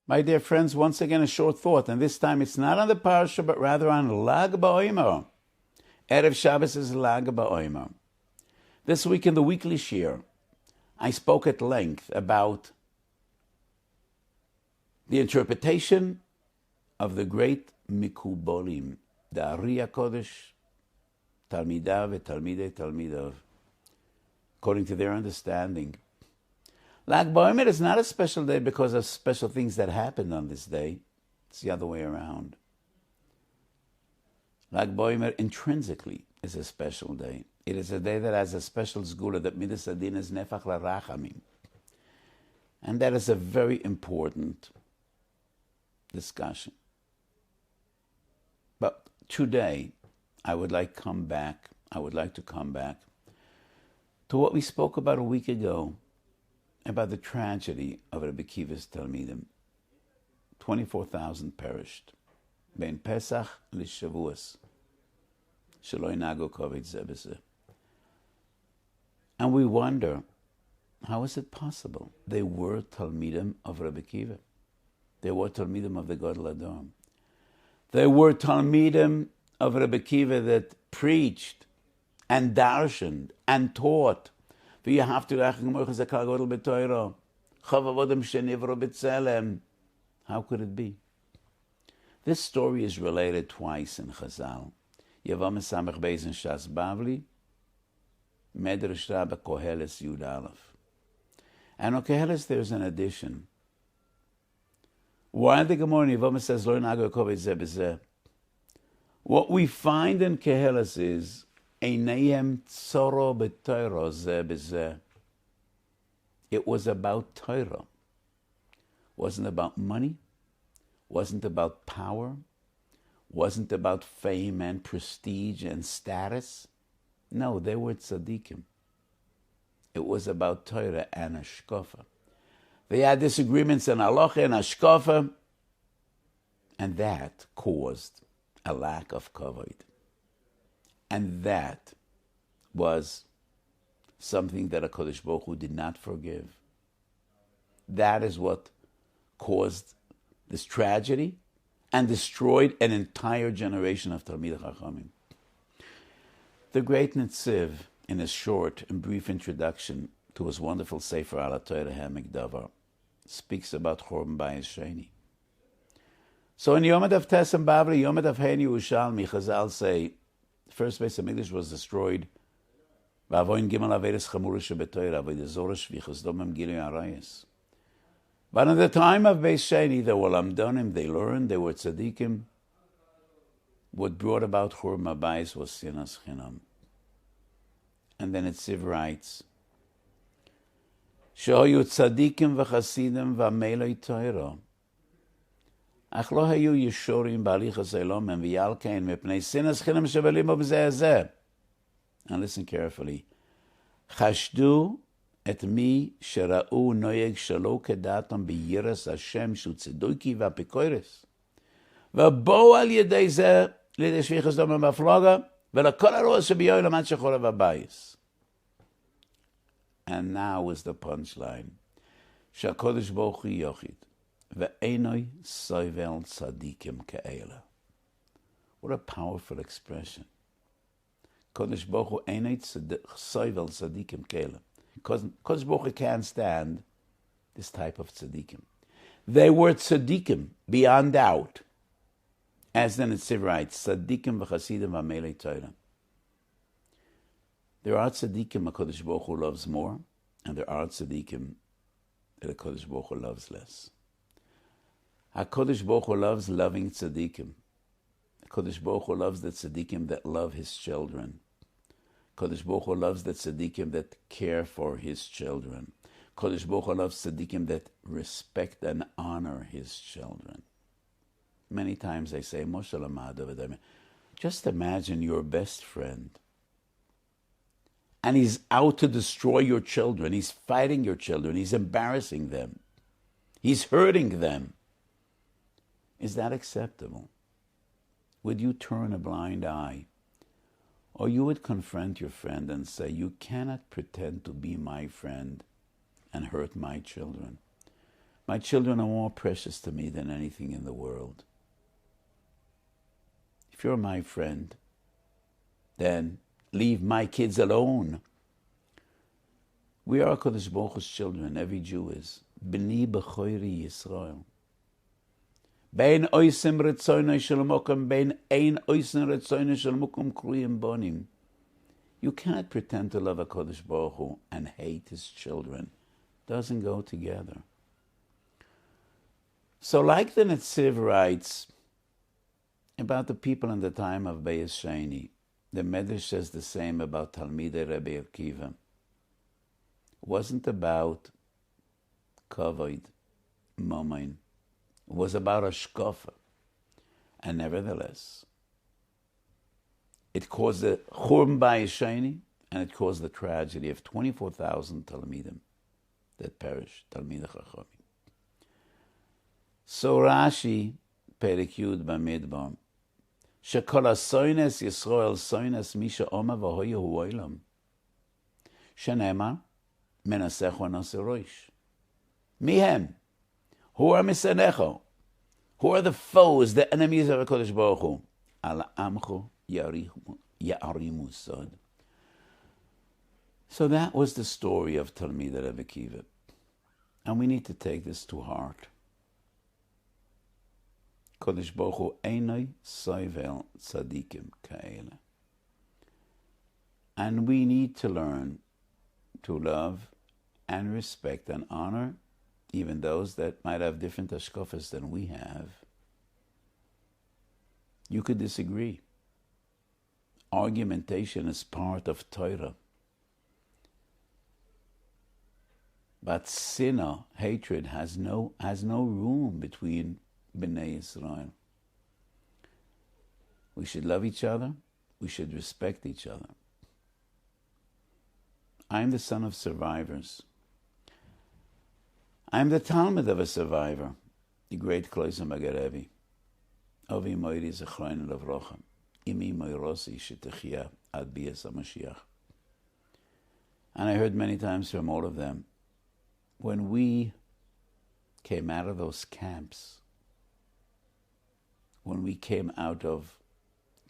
My dear friends, once again a short thought, and this time it's not on the parsha, but rather on Lag BaOmer. Erev Shabbos is Lag BaOmer. This week in the weekly shir, I spoke at length about the interpretation of the great Mikubolim, the Ari HaKodesh, Talmidav and Talmidei Talmidav, according to their understanding. Lag BaOmer is not a special day because of special things that happened on this day. It's the other way around. Lag BaOmer intrinsically is a special day. It is a day that has a special zgula, that midas adin is nefach larachamim. And that is a very important discussion. But today, I would like to come back to what we spoke about a week ago, about the tragedy of Rabbi Akiva's Talmidim. 24,000 perished. Ben Pesach l'Shavuos. Shelo inago koved zeh b'zeh. And we wonder, how is it possible? They were Talmidim of Rabbi Akiva. They were Talmidim of the Gadol Adon. They were Talmidim of Rabbi Akiva that preached and darshaned and taught. How could it be? This story is related twice in Chazal. Yavam Samech Beis in Shas Bavli, Medrash Rabbah Koheles Yud Aleph. And on Koheles there's an addition. While the Gemara in Yavam says, Lo nago koved zeh b'zeh, what we find in Koheles is, Einayim tzoro b'Torah zeh b'zeh. It was about Torah. Wasn't about money. Wasn't about power. Wasn't about fame and prestige and status. No, they were tzaddikim. It was about Torah and Hashkafa. They had disagreements in halacha and Hashkafa, and that caused a lack of kavod. And that was something that HaKadosh Baruch Hu did not forgive. That is what caused this tragedy and destroyed an entire generation of Talmidei Chachamim. The great Netziv, in his short and brief introduction to his wonderful Sefer Al HaTorah Ha'emek Davar, speaks about Chorban Bayis Sheni. So in Yom Adav Tes and Bavli, Yom Adav Hein Yerushalmi, Chazal say, the first Beis HaMikdash was destroyed. V'avoin gimel averes chamura shebetoira, avodah zorah shvichas domim gilui arayis. But in the time of Beis Sheni, they were lamdonim, they learned, they were tzaddikim. What brought about Churban Bayis was sinas chinam. And then Netziv writes, Shehoyu tzaddikim v'chasidim v'ameloi Torah. Ach lo hayu yeshorim b'alichas elomim v'yalkein mepnei sinas chinam shebelim b'zeh hazeh. And listen carefully. Chashdu et mi shera'u noyeg shalo kedatam biyiras Hashem shu tzeduki v'apikoires. V'bo al yedei zeh lidei shvichas domim v'afloga v'lakol haroas shebiyoy lamat shechorav habayis. And now is the punchline. Sha'kodesh Baruch Hu yochid ve'enoi soivel tzadikim ke'ela. What a powerful expression. Kodesh Baruch Hu einay soivel tzadikim ke'ela. Kodesh Baruch Hu can't stand this type of tzadikim. They were tzadikim beyond doubt. As the Netziv writes, tzadikim v'chasidim v'amelei Torah. There are tzaddikim HaKadosh Baruch Hu loves more, and there are tzaddikim that HaKadosh Baruch Hu loves less. HaKadosh Baruch Hu loves loving tzaddikim. HaKadosh Baruch Hu loves the tzaddikim that love his children. HaKadosh Baruch Hu loves the tzaddikim that care for his children. HaKadosh Baruch Hu loves tzaddikim that respect and honor his children. Many times I say, Moshe Lamad, just imagine your best friend, and he's out to destroy your children. He's fighting your children. He's embarrassing them. He's hurting them. Is that acceptable? Would you turn a blind eye? Or you would confront your friend and say, you cannot pretend to be my friend and hurt my children. My children are more precious to me than anything in the world. If you're my friend, then leave my kids alone. We are HaKadosh Baruch Hu's children, every Jew is. B'ni b'choiri Yisrael. Bein oisim retzoynoi shel mokum, bein ein oisim retzoynoi shel mokum kruyim bonim. You can't pretend to love HaKadosh Baruch Hu and hate his children. Doesn't go together. So like the Netziv writes about the people in the time of Beis Sheni, the Medrash says the same about Talmidei Rebbe Akiva. It wasn't about kavod, momain. It was about ashkafa. And nevertheless, it caused the churban Beis Sheni, and it caused the tragedy of 24,000 Talmidim that perished, Talmidei Chachamim. So Rashi, Perek Yud Bamidbar, Shekol hasoines Yisrael soines misha oma v'hoya hu olam. Shenema, menasecho naseroish. Mihem, who are misanecho? Who are the foes, the enemies of HaKadosh Baruch Hu? Al amcho ya'arimu sod. So that was the story of Talmidei Rebbe Akiva. And we need to take this to heart. Kodesh Baruch Hu einoi soivel tzadikim ka'ele. And we need to learn to love and respect and honor even those that might have different hashkafas than we have. You could disagree. Argumentation is part of Torah. But sinah, hatred, has no room between Bnei Yisrael. We should love each other. We should respect each other. I'm the son of survivors. I'm the Talmud of a survivor, the great Kloisa Magarevi. Avi Moiri Zechrein Lavrocha, Imi Moirosi Shetechia Ad Bias HaMashiach. And I heard many times from all of them, when we came out of those camps, when we came out of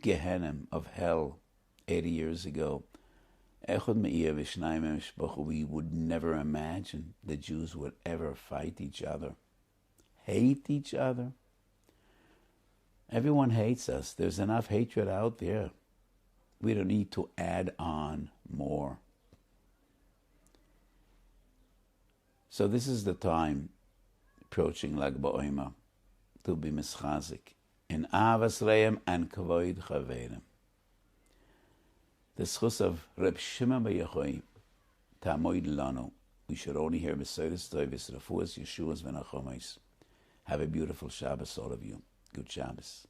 Gehenna, of hell, 80 years ago, we would never imagine the Jews would ever fight each other, hate each other. Everyone hates us. There's enough hatred out there. We don't need to add on more. So this is the time, approaching like BaOmer, to be mischazik in Avas Reim and Kavod Chaverim. The schus of Reb Shimon Bar Yochai, Tamoid Lano. We should only hear Besoides Tovis, Refuas, Yeshuas, Venachomais. Have a beautiful Shabbos, all of you. Good Shabbos.